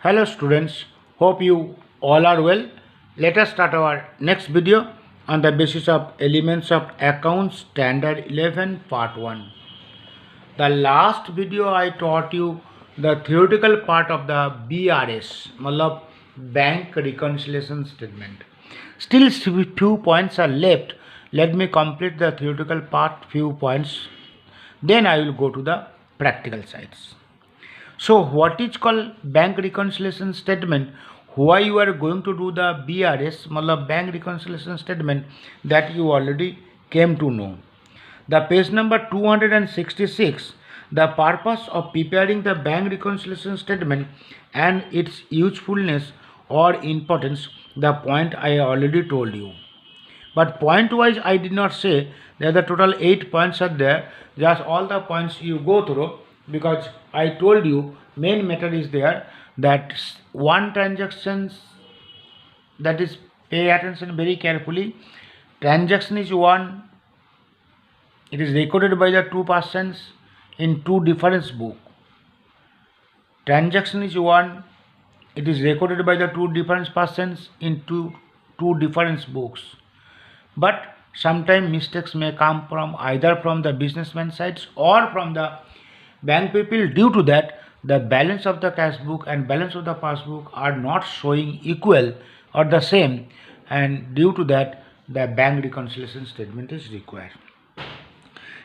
Hello students, hope you all are well. Let us start our next video on the basis of elements of accounts standard 11 part 1. The last video I taught you the theoretical part of the BRS, मतलब bank reconciliation statement. Still few points are left. Let me complete the theoretical part, few points. Then I will go to the practical sides. So what is called bank reconciliation statement? Why you are going to do the BRS, मतलब bank reconciliation statement, that you already came to know. The page number 266, the purpose of preparing the bank reconciliation statement and its usefulness or importance, the point I already told you. But point wise I did not say that the total 8 points are there. Just all the points you go through, because I told you main matter is there that one transactions, that is, pay attention very carefully. Transaction is one, it is recorded by the two persons in two different books. Transaction is one, it is recorded by the two different persons in two different books. But sometimes mistakes may come from either from the businessman sides or from the bank people. Due to that, the balance of the cash book and balance of the passbook are not showing equal or the same, and due to that the bank reconciliation statement is required.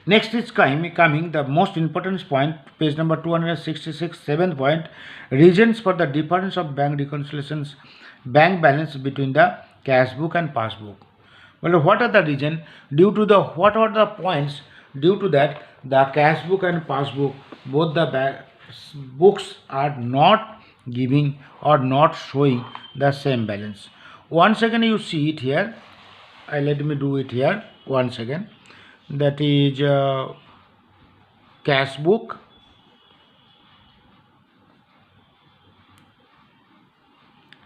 Next is coming the most important point, page number 266, 7th point, reasons for the difference of bank reconciliations, bank balance between the cash book and passbook. Well, what are the reason? Due to the, what are the points? Due to that, the cash book and passbook, both the books are not giving or not showing the same balance. Once again you see it here. Let me do it here once again. That is cash book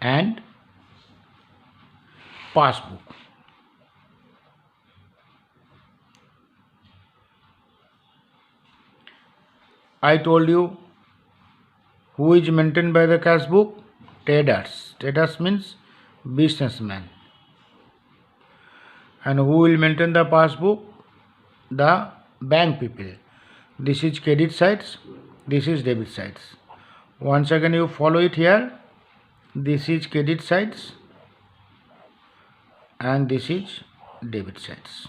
and passbook. I told you who is maintained by the cash book? Traders. Traders means businessman. And who will maintain the passbook? The bank people. This is credit sides, this is debit sides. Once again you follow it here. This is credit sides and this is debit sides.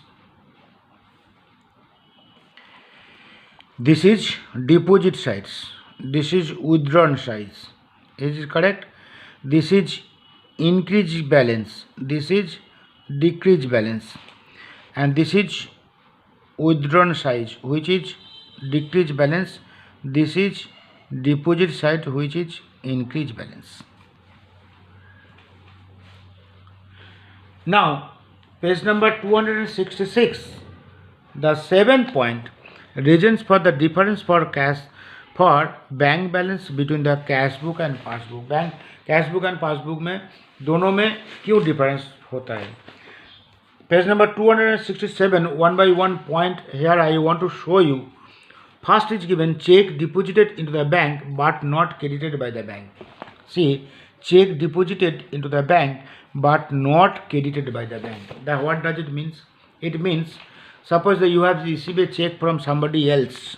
This is deposit sides, this is withdrawn sides. Is it correct? This is increased balance, this is decreased balance, and this is withdrawn side which is decreased balance. This is deposit side which is increased balance. Now page number 266, the 7th point, reasons for the difference for bank balance between the cash book and passbook. Bank cash book and passbook में दोनों में क्यों difference होता है? Page number 267, one by one point here I want to show you. First is given check deposited into the bank but not credited by the bank. See, check deposited into the bank but not credited by the bank. That what does it mean? It means, suppose that you have received a check from somebody else.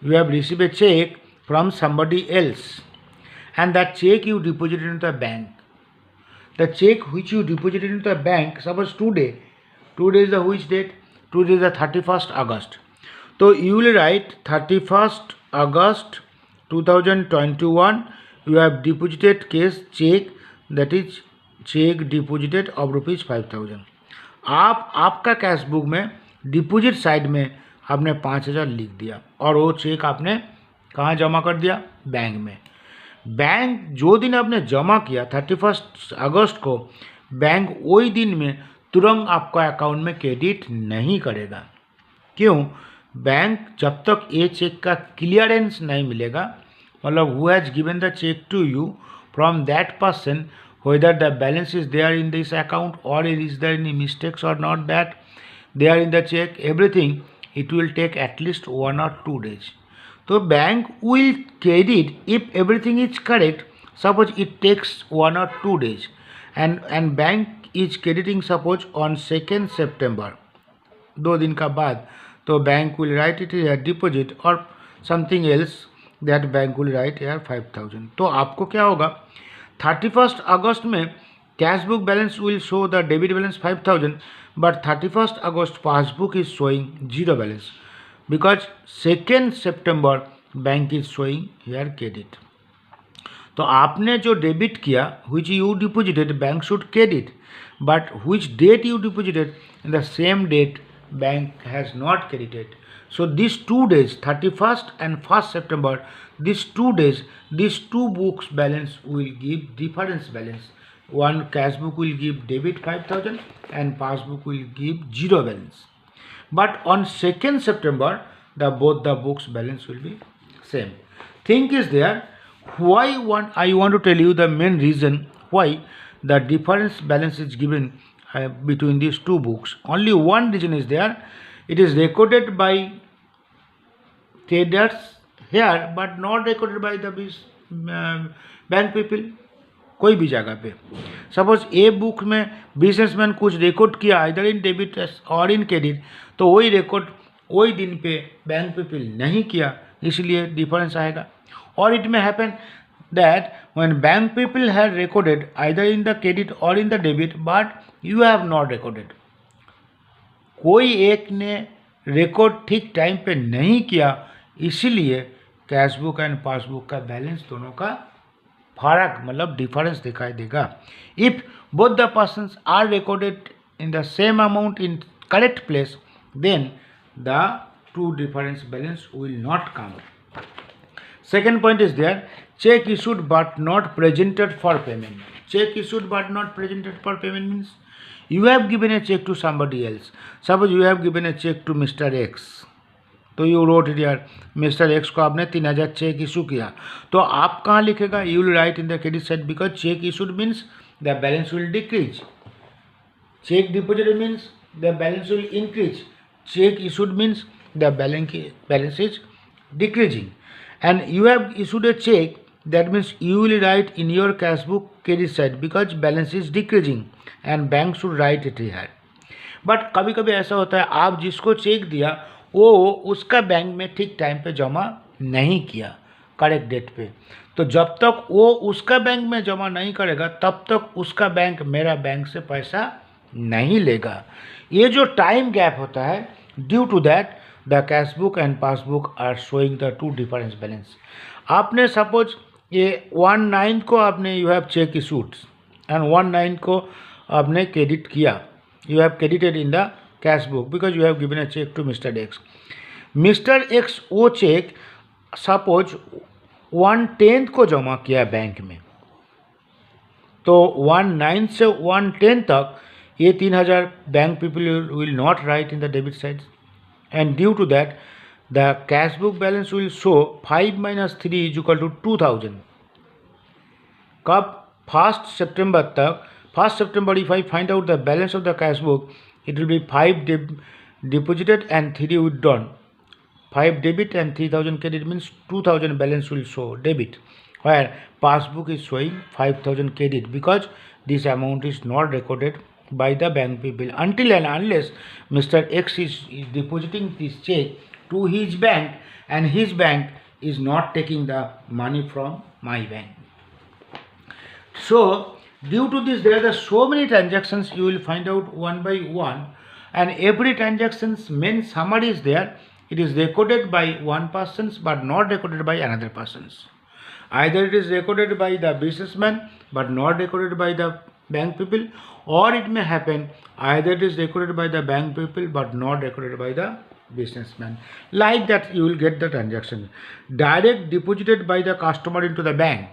You have received a check from somebody else, and that check you deposited into the bank. The check which you deposited into the bank, suppose today is the which date? Today is the 31st August. So you will write 31st August 2021, you have deposited case check, that is check deposited of rupees 5000. आपका cash book में deposit side में आपने 5000 लिख दिया और वो check आपने कहाँ जमा कर दिया? बैंक में. बैंक जो दिन आपने जमा किया 31 अगस्त को, बैंक वही दिन में तुरंत आपका अकाउंट में क्रेडिट नहीं करेगा. क्यों? बैंक जब तक ये चेक का क्लियरेंस नहीं मिलेगा, मतलब who has given the cheque to you from that person, whether the balance is there in this account or is there any mistakes or not, that they are in the check, everything, it will take at least 1 or 2 days. तो bank will credit if everything is correct. Suppose it takes 1 or 2 days, and bank is crediting suppose on 2nd September, 2 दिन का बाद, तो bank will write it here deposit or something else, that bank will write here 5,000. तो आपको क्या होगा, 31st अगस्त में cash book balance will show the debit balance 5,000, but 31st August passbook is showing zero balance because 2nd September bank is showing here credit. तो आपने जो debit किया which you deposited bank should credit, but which date you deposited in the same date bank has not credited. So these 2 days, 31st and 1st September, these 2 days, these two books balance will give difference balance. One cash book will give debit 5,000 and passbook will give zero balance. But on 2nd September, both the books balance will be same. Thing is there, why I want to tell you the main reason why the difference balance is given between these two books. Only one reason is there. It is recorded by traders here but not recorded by the bank people. कोई भी जगह पे suppose a book में businessman कुछ record किया इधर in debit और in credit, तो वही रिकॉर्ड वही दिन पे बैंक पीपल नहीं किया, इसलिए डिफरेंस आएगा. और it may happen that when bank people have recorded either in the credit or in the debit but you have not recorded, कोई एक ने रिकॉर्ड ठीक टाइम पे नहीं किया, इसीलिए कैश बुक एंड पासबुक का बैलेंस दोनों का फर्क मतलब डिफरेंस दिखाई देगा. If both the persons are recorded in the same amount in correct place, then the two difference balance will not come. Second point is there, cheque issued but not presented for payment. Cheque issued but not presented for payment means you have given a check to somebody else. Suppose you have given a check to Mr. X, तो you wrote it here, Mr. X को आपने 3,000 check issue किया, तो आप कहाँ लिखेगा, you will write in the credit side because check issued means the balance will decrease, check deposited means the balance will increase, check issued means the balance is decreasing, and you have issued a check, that means you will write in your cash book credit side because balance is decreasing and bank should write it here. But कभी कभी ऐसा होता है आप जिसको check दिया वो उसका बैंक में ठीक टाइम पे जमा नहीं किया करेक्ट डेट पे, तो जब तक वो उसका बैंक में जमा नहीं करेगा तब तक उसका बैंक मेरा बैंक से पैसा नहीं लेगा. ये जो टाइम गैप होता है, due to that the cash book and passbook are showing the two difference balance. आपने सपोज ये 1/9 को आपने you have cheque issued and 1/9 को आपने क्रेडिट किया, you have credited in the cash book because you have given a cheque to mister X. Mister X वो cheque suppose 1/10 को जमा किया बैंक में, तो 1/9 से 1/10 तक ये 3,000 bank people will not write in the debit side, and due to that the cash book balance will show 5 minus 3 is equal to 2,000. कब 1st September तक, 1st September if I find out the balance of the cash book, it will be 5 deposited and 3 withdrawn. 5 debit and 3,000 credit means 2,000 balance will show debit, where passbook is showing 5,000 credit because this amount is not recorded by the bank people until and unless Mr. X is depositing this check to his bank and his bank is not taking the money from my bank. So due to this there are so many transactions, you will find out one by one, and every transaction's main summary is there. It is recorded by one person but not recorded by another person. Either it is recorded by the businessman but not recorded by the bank people, or it may happen either it is recorded by the bank people but not recorded by the businessman. Like that you will get the transaction direct deposited by the customer into the bank.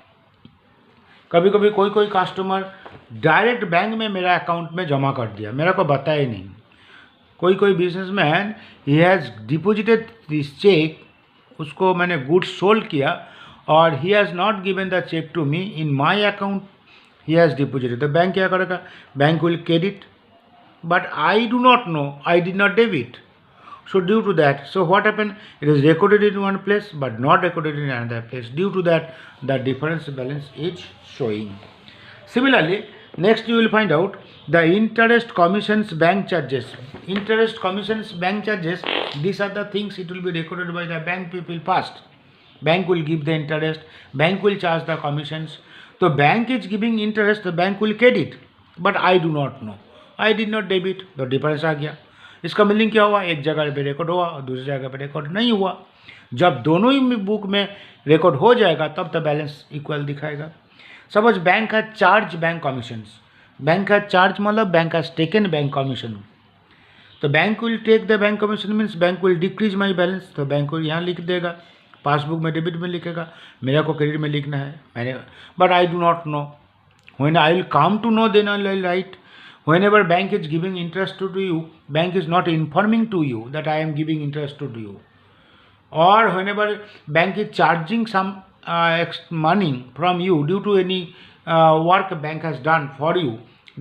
कभी कभी कोई customer direct bank में मेरा account में जमा कर दिया, मेरा को बताया ही नहीं. कोई businessman he has deposited this cheque, उसको मैंने गुड्स सोल्ड किया और he has not given the cheque to me in my account, he has deposited. तो बैंक क्या करेगा, bank will credit, but I do not know, I did not debit. So due to that, so what happened? It is recorded in one place but not recorded in another place. Due to that, the difference balance is showing. Similarly, next you will find out the interest, commissions, bank charges. Interest, commissions, bank charges, these are the things it will be recorded by the bank people first. Bank will give the interest, bank will charge the commissions. So bank is giving interest, the bank will credit, but I do not know, I did not debit, तो difference आ गया. इसका meaning क्या हुआ? एक जगह पे record हुआ और दूसरी जगह पे रिकॉर्ड नहीं हुआ. जब दोनों ही बुक में रिकॉर्ड हो जाएगा तब तो बैलेंस इक्वल दिखाएगा. Suppose bank has charge bank commissions. Bank has charge मतलब bank has taken bank commission. तो bank will take the bank commission means bank will decrease my balance. तो बैंक को यहाँ लिख देगा, पासबुक में डेबिट में लिखेगा, मेरा को क्रेडिट में लिखना है मैंने, but I do not know. When I will come to know then I will write. Whenever bank is giving interest to you, bank is not informing to you that I am giving interest to you. Or whenever bank is charging some money from you due to any work bank has done for you,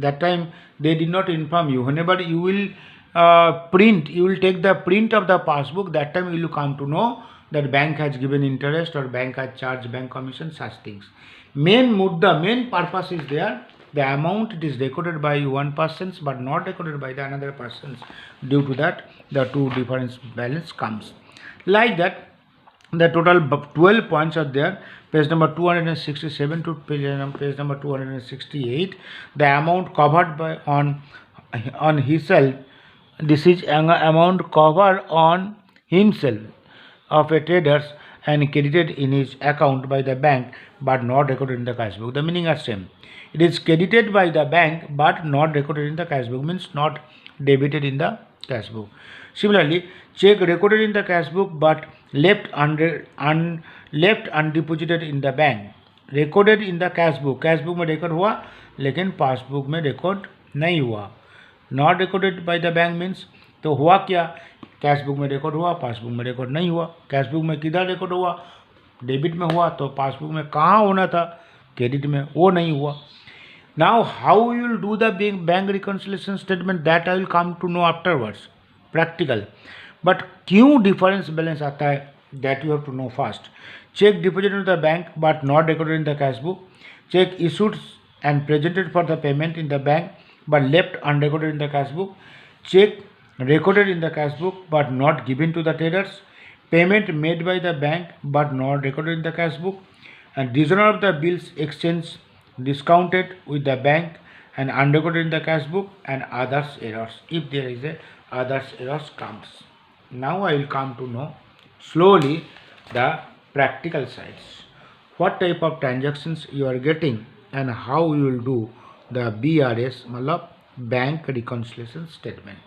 that time they did not inform you. Whenever you will print, you will take the print of the passbook, that time you will come to know that bank has given interest or bank has charged bank commission, such things. The main purpose is there. The amount it is recorded by one person but not recorded by the another person. Due to that, the two difference balance comes. Like that, the total 12 points are there. Page number 267 to page number 268. The amount covered by on himself. This is amount covered on himself of a traders and credited in his account by the bank but not recorded in the cash book. The meaning are same. It is credited by the bank but not recorded in the cash book, means not debited in the cash book. Similarly, check recorded in the cash book but left undeposited in the bank. Recorded in the cash book में record हुआ लेकिन passbook में record नहीं हुआ. Not recorded by the bank means, तो हुआ क्या? Cash book में रिकॉर्ड हुआ, पासबुक में रिकॉर्ड नहीं हुआ. कैश बुक में किधर रिकॉर्ड हुआ? डेबिट में हुआ. तो पासबुक में कहाँ होना था? क्रेडिट में, वो नहीं हुआ. Now how you will do the bank reconciliation statement, that I will come to know afterwards, practical. But क्यों difference balance आता है, that you have to know first. Check deposited in the bank but not recorded in the cash book. Check issued and presented for the payment in the bank but left unrecorded in the cash book. Check recorded in the cash book but not given to the traders. Payment made by the bank but not recorded in the cash book. And dishonour of the bills exchange discounted with the bank and unrecorded in the cash book, and others errors, if there is a others errors comes. Now I will come to know slowly the practical sides, what type of transactions you are getting and how you will do the BRS, मतलब bank reconciliation statement.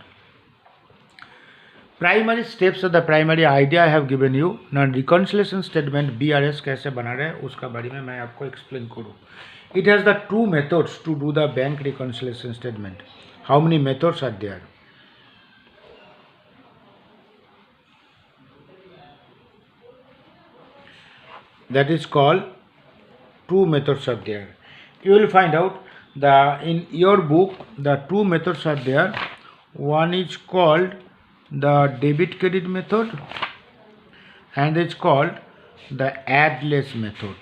Primary steps of the primary idea I have given you. Now reconciliation statement BRS कैसे बना रहे हैं उसका बारे में मैं आपको explain करूँ. It has the two methods to do the bank reconciliation statement. How many methods are there? That is called two methods are there. You will find out in your book the two methods are there. One is called the debit credit method and it's called the addless method.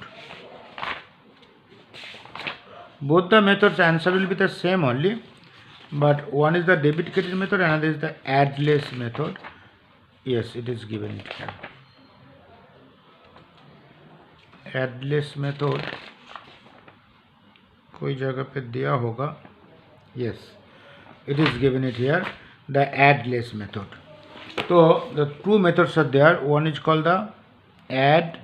Both the methods answer will be the same only, but one is the debit credit method, another is the addless method. Yes, it is given here. Addless method कोई जगह पे दिया होगा. Yes, it is given it here, the addless method. So the two methods are there. One is called the addless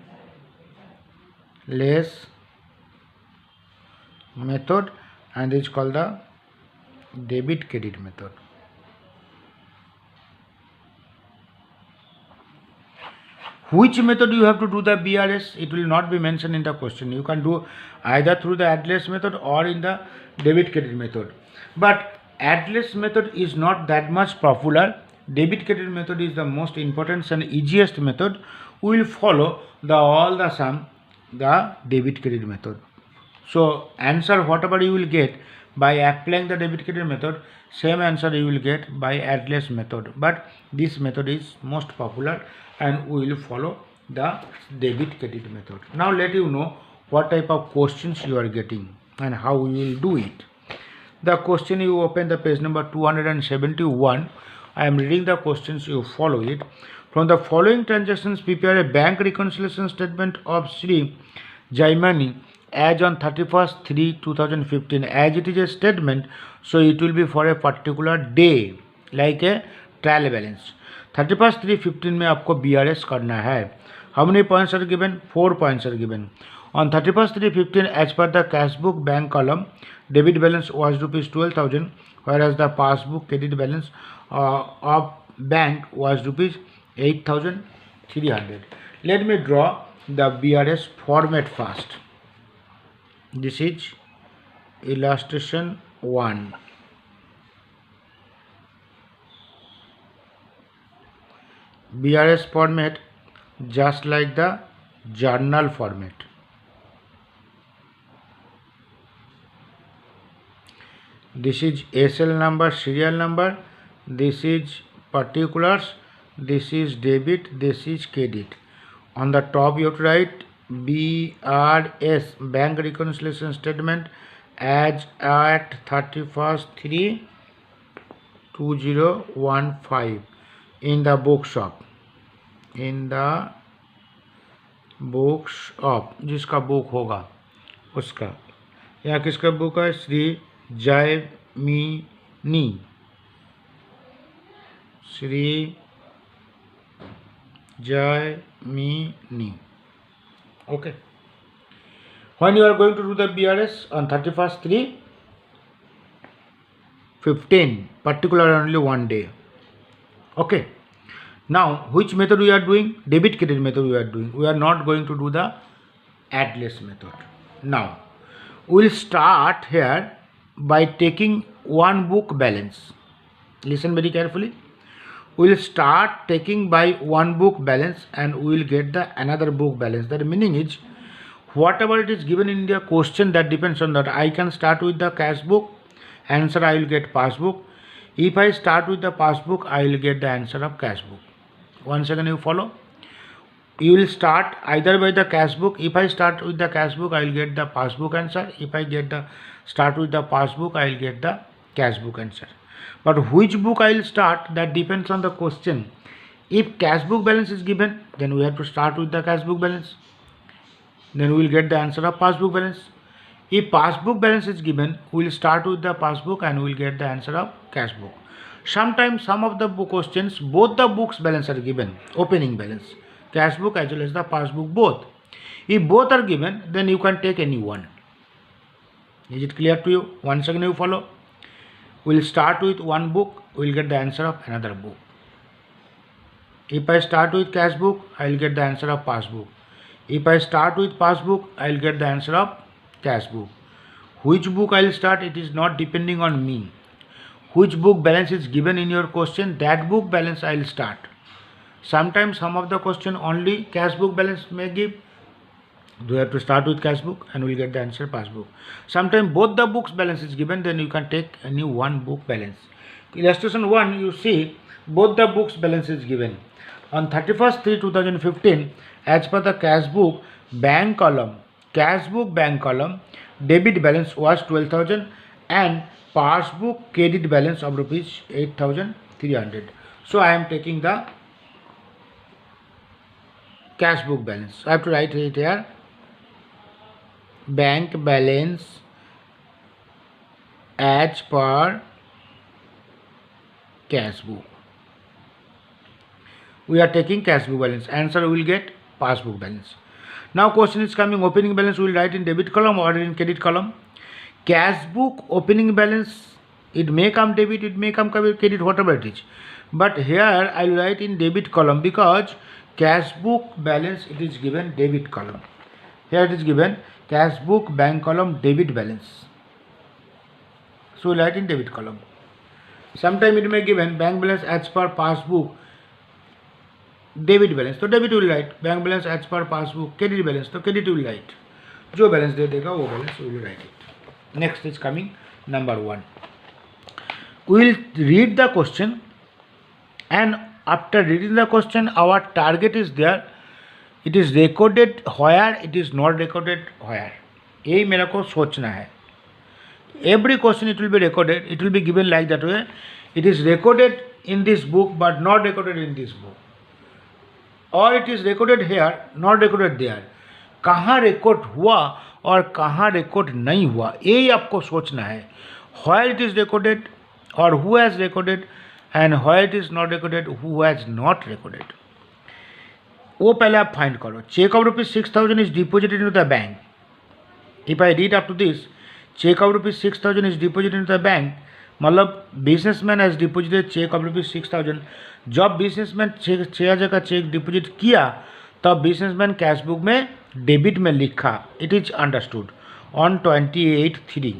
method and is called the debit credit method. Which method you have to do the BRS? It will not be mentioned in the question. You can do either through the addless method or in the debit credit method. But addless method is not that much popular. Debit credit method is the most important and easiest method. We will follow the debit credit method. So answer whatever you will get by applying the debit credit method, same answer you will get by addless method, but this method is most popular and we will follow the debit credit method. Now let you know what type of questions you are getting and how you will do it. The question, you open the page number 271. I am reading the questions, you follow it. From the following transactions, prepare a bank reconciliation statement of Sri Jaimani as on 31st/3/2015. As it is a statement, so it will be for a particular day, like a trial balance. 31st/3/15 में आपको BRS करना है. How many points are given? 4 points are given. On 31st/3/15, as per the cash book bank column, debit balance was rupees 12,000, whereas the passbook credit balance of bank was rupees 8,300. Let me draw the BRS format first. This is illustration 1. BRS format just like the journal format. This is SL number, serial number, this is particulars, this is debit, this is credit. On the top you have to write BRS, bank reconciliation statement, as at 31st/3/2015 in the bookshop. In the bookshop, जिसका book होगा उसका. यहाँ किसका book है? Shri Jaimini. Shri Jaimini. Okay. When you are going to do the BRS on 31st/3/15, particular only one day. Okay. Now, which method we are doing? Debit credit method we are doing. We are not going to do the addless method. Now, we will start here by taking one book balance. Listen very carefully. We will start taking by one book balance and we will get the another book balance. That meaning is whatever it is given in the question, that depends on that. I can start with the cash book, answer I will get passbook. If I start with the passbook, I will get the answer of cash book. Once again you follow. You will start either by the cash book. If I start with the cash book, I will get the passbook answer. If I start with the passbook, I will get the cash book answer. But which book I will start, that depends on the question. If cash book balance is given, then we have to start with the cash book balance. Then we will get the answer of passbook balance. If passbook balance is given, we will start with the passbook and we will get the answer of cash book. Sometimes some of the questions, both the books balance are given, opening balance, cash book as well as the passbook both. If both are given, then you can take any one. Is it clear to you? Once again you follow. We will start with one book, we will get the answer of another book. If I start with cash book, I will get the answer of passbook. If I start with passbook, I will get the answer of cash book. Which book I will start, it is not depending on me. Which book balance is given in your question, that book balance I will start. Sometimes some of the question only cash book balance may give. We have to start with cash book and we will get the answer passbook. Sometimes both the books balance is given, then you can take any one book balance. Illustration 1, you see both the books balance is given. On 31st/3/2015, as per the cash book bank column, debit balance was 12,000 and passbook credit balance of rupees 8,300. So I am taking the cash book balance. I have to write it here. Bank balance as per cash book. We are taking cash book balance. Answer we will get passbook balance. Now question is coming, opening balance we will write in debit column or in credit column. Cash book opening balance, it may come debit, it may come credit, whatever it is. But here I will write in debit column because cash book balance it is given debit column. Here it is given cash book bank column debit balance. So we write in debit column. Sometime it may given bank balance as per passbook debit balance, तो debit will write. Bank balance as per passbook credit balance, तो credit will write. जो balance दे देगा वो balance will write it. Next is coming number 1. We will read the question, and after reading the question our target is there. It is recorded where, it is not recorded where. यही मेरे को सोचना है. Every question it will be recorded, it will be given like that way. It is recorded in this book but not recorded in this book, or it is recorded here not recorded there. कहाँ record हुआ और कहाँ record नहीं हुआ, यही आपको सोचना है. Where it is recorded or who has recorded, and where it is not recorded, who has not recorded. वो पहले आप फाइंड करो. Cheque of ₹6,000 is deposited in the bank. If I read up to this, cheque of ₹6,000 is deposited in the bank, मतलब businessman has deposited cheque of ₹6,000. जब businessman 6,000 का check deposit किया तब businessman cashbook में debit में लिखा. It is understood on 28/3,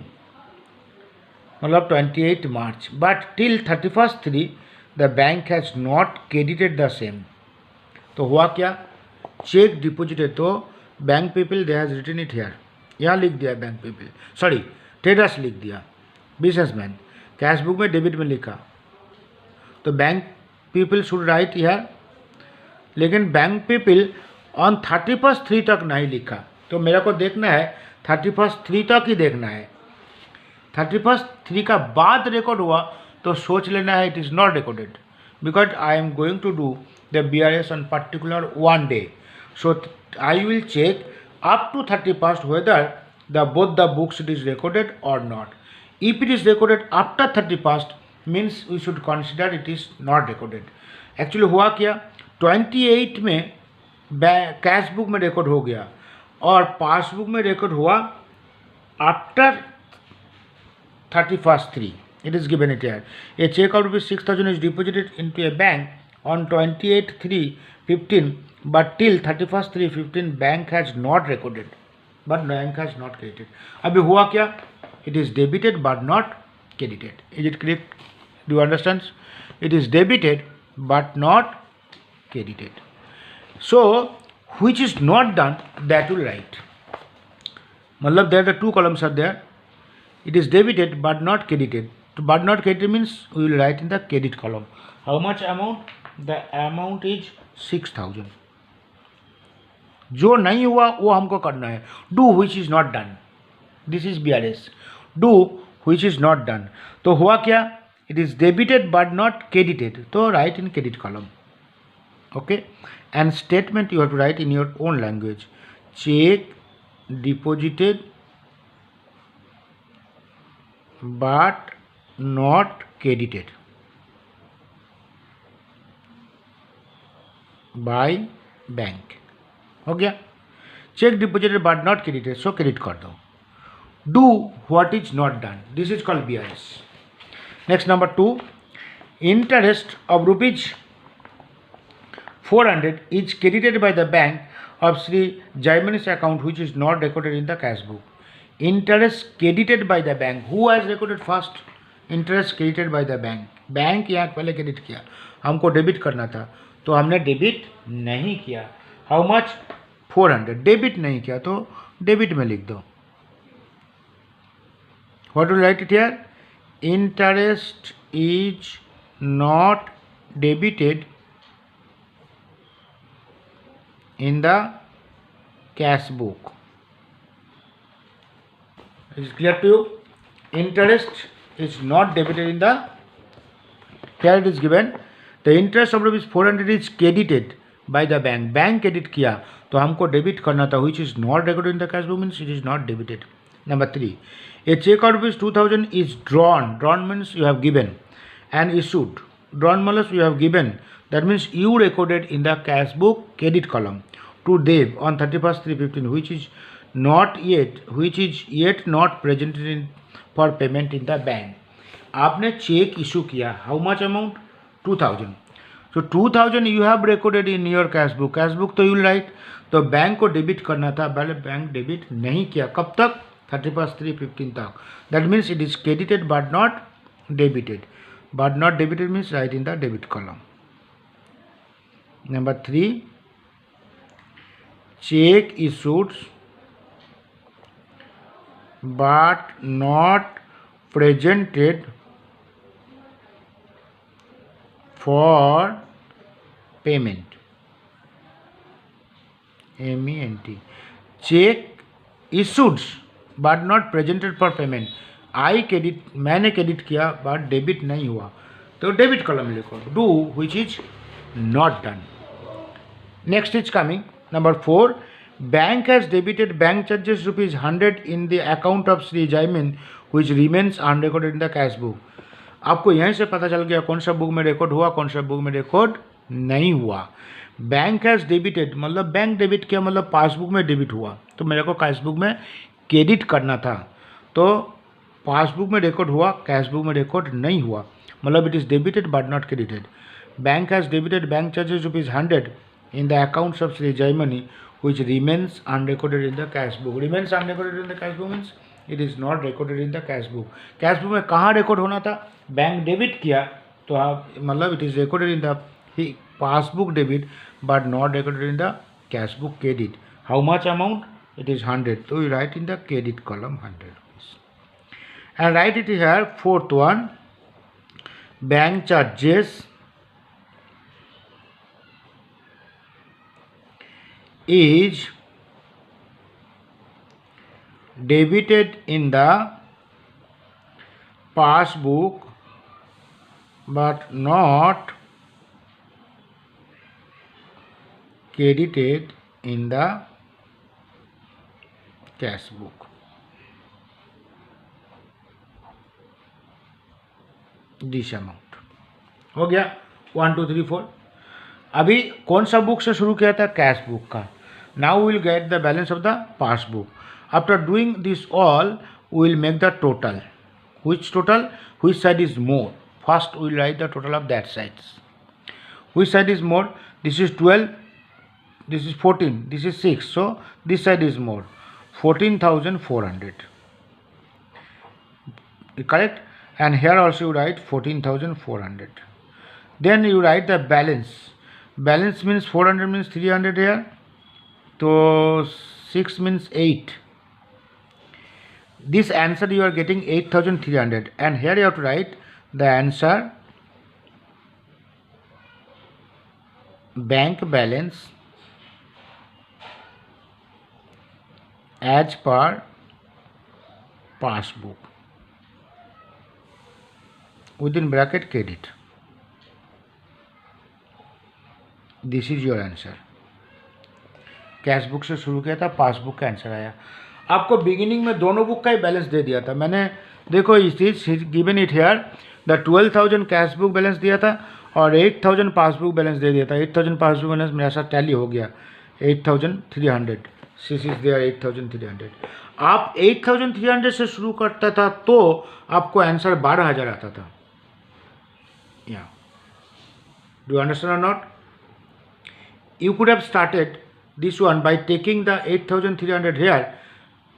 मतलब 28 March. But till 31/3 the bank has not credited the same. तो हुआ क्या, चेक डिपोजिटेड, तो bank people they has written it here, यहाँ लिख दिया बैंक पीपल, सॉरी ट्रेडर्स लिख दिया, बिजनेसमैन कैश बुक में डेबिट में लिखा, तो bank people should write here. लेकिन बैंक पीपल ऑन 31/3 तक नहीं लिखा. तो मेरे को देखना है 31/3 तक ही देखना है. 31/3 का बाद रिकॉर्ड हुआ तो सोच लेना है it is not recorded, because I am going to do the BRS on particular one day. So I will check up to 31st whether both the books it is recorded or not. If it is recorded after 31st means we should consider it is not recorded. Actually हुआ क्या, 28 में cash book में record हो गया और passbook में record हुआ after 31/3. It is given it here. A check of ₹6,000 is deposited into a bank on 28/3/15, but till 31/3/15 bank has not recorded, but bank has not credited. अभी हुआ क्या, it is debited but not credited. Is it correct? Do you understand? It is debited but not credited. So which is not done, that will write. मतलब there the two columns are there. It is debited but not credited. But not credited means we will write in the credit column. How much amount? The amount is 6,000. जो नहीं हुआ वो हमको करना है. Do which is not done. This is BRS. Do which is not done. तो हुआ क्या? It is debited but not credited. तो write in credit column. Okay. And statement you have to write in your own language. Check deposited but not credited by bank. हो गया. Cheque deposited but not credited, so credit कर दो. Do what is not done, this is called BRS. Next number 2, interest of ₹400 is credited by the bank of Shri Jaimani's account which is not recorded in the cash book. Interest credited by the bank. Who has recorded first? Interest credited by the bank. Bank यहाँ पहले credit किया, हमको debit करना था तो हमने debit नहीं किया. How much? 400. डेबिट नहीं किया तो डेबिट में लिख दो. What will write it here? Interest is not debited in the cash book. Is clear to you? Interest is not debited in the, here it is given the interest of ₹400 is credited by the bank. Bank credit किया तो हमको debit करना था, which is not recorded in the cash book means it is not debited. Number 3, a check of ₹2,000 is drawn. Drawn means you have given, and issued. Drawn means you have given. That means you recorded in the cash book credit column to Dev on 31/3/15, which is yet not presented in for payment in the bank. आपने check issue किया. How much amount? 2,000. So 2,000 you have recorded in your cash book. Cash book तो you right. तो bank को debit करना था, पहले bank debit नहीं किया. कब तक? 31/3/15 तक. That means it is credited but not debited. But not debited means write in the debit column. Number 3, cheque issued but not presented for payment, MENT, चेक issued but not presented for payment, I credit मैंने credit किया but debit नहीं हुआ, तो debit column लिखो, do which is not done. Next is coming number 4. Bank has debited bank charges ₹100 in the account of Shri Jaymin which remains unrecorded in the cash book. आपको यहीं से पता चल गया कौन सा बुक में रिकॉर्ड हुआ, कौन सा बुक में रिकॉर्ड नहीं हुआ. बैंक हैज डेबिटेड मतलब बैंक डेबिट किया मतलब पासबुक में डेबिट हुआ, तो मेरे को कैश बुक में क्रेडिट करना था, तो पासबुक में रिकॉर्ड हुआ, कैश बुक में रिकॉर्ड नहीं हुआ, मतलब it is debited but not credited. Bank has debited bank charges ₹100 in the accounts of Shri Jaimani which remains unrecorded in the cash book. Remains unrecorded in the cash book means it is not recorded in the cash book. Cash book में कहाँ record होना था, bank debit किया तो आप मतलब it is recorded in the passbook debit but not recorded in the cash book credit. How much amount, it is 100, so you write in the credit column 100 rupees. And write it here, fourth one, bank charges is debited in the passbook but not credited in the cash book. This amount हो गया 1 2 3 4. अभी कौन सा book से शुरू किया था, cash book का. Now will get the balance of the passbook. After doing this all will make the total. which total, which side is more. First we will write the total of that sides. Which side is more, this is 12, this is 14, this is 6, so this side is more, 14,400, correct. And here also you write 14,400. Then you write the balance. Balance means 400 means 300 here, so 6 means 8. This answer you are getting 8,300, and here you have to write the answer bank balance as per passbook within bracket credit. This is your answer. Cash book से शुरू किया था, passbook का answer आया. आपको beginning में दोनों book का ही बैलेंस दे दिया था मैंने. देखो इस चीज given it here, the 12,000 cash book balance दिया था और 8,000 पासबुक बैलेंस दे दिया था. 8,000 पासबुक बैलेंस मेरे साथ टैली हो गया. 8,300 सिस इज देयर 8,300. आप 8,300 से शुरू करता था तो आपको आंसर 12,000 आता था. या डू अंडरस्टैंड और not? You could have started this one by taking the 8,300 here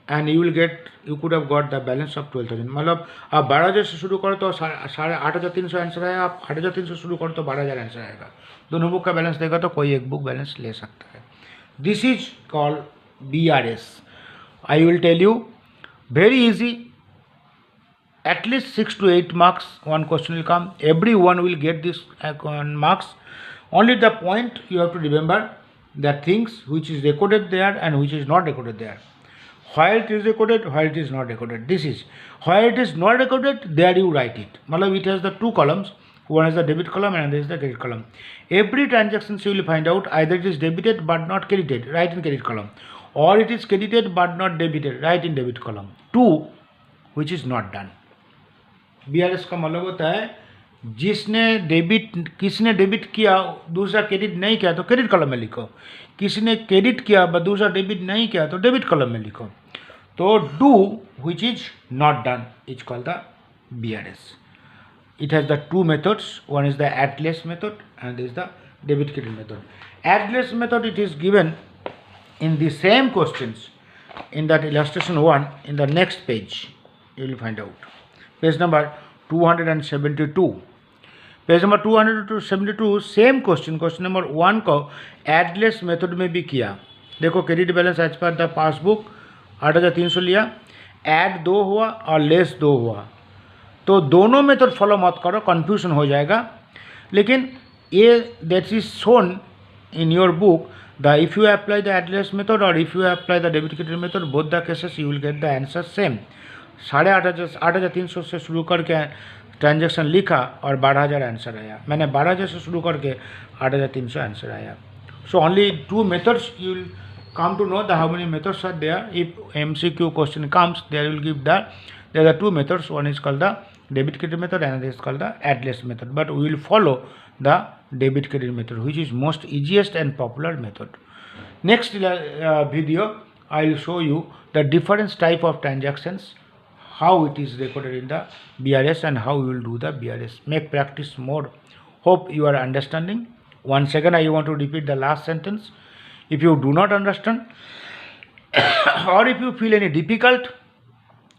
and you could have got the balance of 12,000. मतलब आप 12,000 से शुरू करो तो 8,300 आंसर आएगा. आप 8,300 से शुरू करो तो 12,000 आंसर आएगा. दोनों बुक का बैलेंस देगा तो कोई एक बुक बैलेंस ले सकता है. This is called BRS. I will tell you, very easy. At least 6 to 8 marks one question will come. Everyone will get this marks. Only the point you have to remember the things which is recorded there and which is not recorded there. Where it is recorded, where it is not recorded. This is where it is not recorded, there you write it. Matlab it has the two columns. One is the debit column and another is the credit column. Every transaction you will find out either it is debited but not credited, write in credit column, or it is credited but not debited, write in debit column. Two, which is not done. BRS का मतलब होता है किसने debit किया दूसरा credit नहीं किया तो क्रेडिट कॉलम में लिखो. किसने क्रेडिट किया दूसरा डेबिट नहीं किया तो डेबिट कॉलम में लिखो. तो do which is not done is called the BRS. It has the two methods. One is the addless method and this is the debit credit method. Addless method, it is given in the same questions in that illustration 1 in the next page. You will find out. Page number 272. Page number 272 same question number 1 को add less method में भी किया. देखो credit balance as per the passbook 8,300 लिया, add 2 हुआ और less 2 हुआ. तो दोनों मेथड फॉलो मत करो, कन्फ्यूजन हो जाएगा। लेकिन ये that is shown in your book, the if you apply the address method or if you apply the debit credit method, both the cases you will get the answer same। 8,300 से शुरू करके transaction लिखा और 12,000 answer आया, मैंने 12,000 से शुरू करके 8,300 आंसर आया। So only 2 methods you will come to know the how many methods are there। if MCQ question comes, there will give the there are 2 methods, one is called the debit credit method and another is called the address method, but we will follow the debit credit method, which is most easiest and popular method। Next video I will show you the different type of transactions, how it is recorded in the BRS and how you will do the BRS। Make practice more, hope you are understanding। Once again I want to repeat the last sentence, if you do not understand or if you feel any difficult,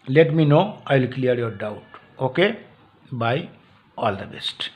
let me know, I will clear your doubt। Okay, bye, all the best।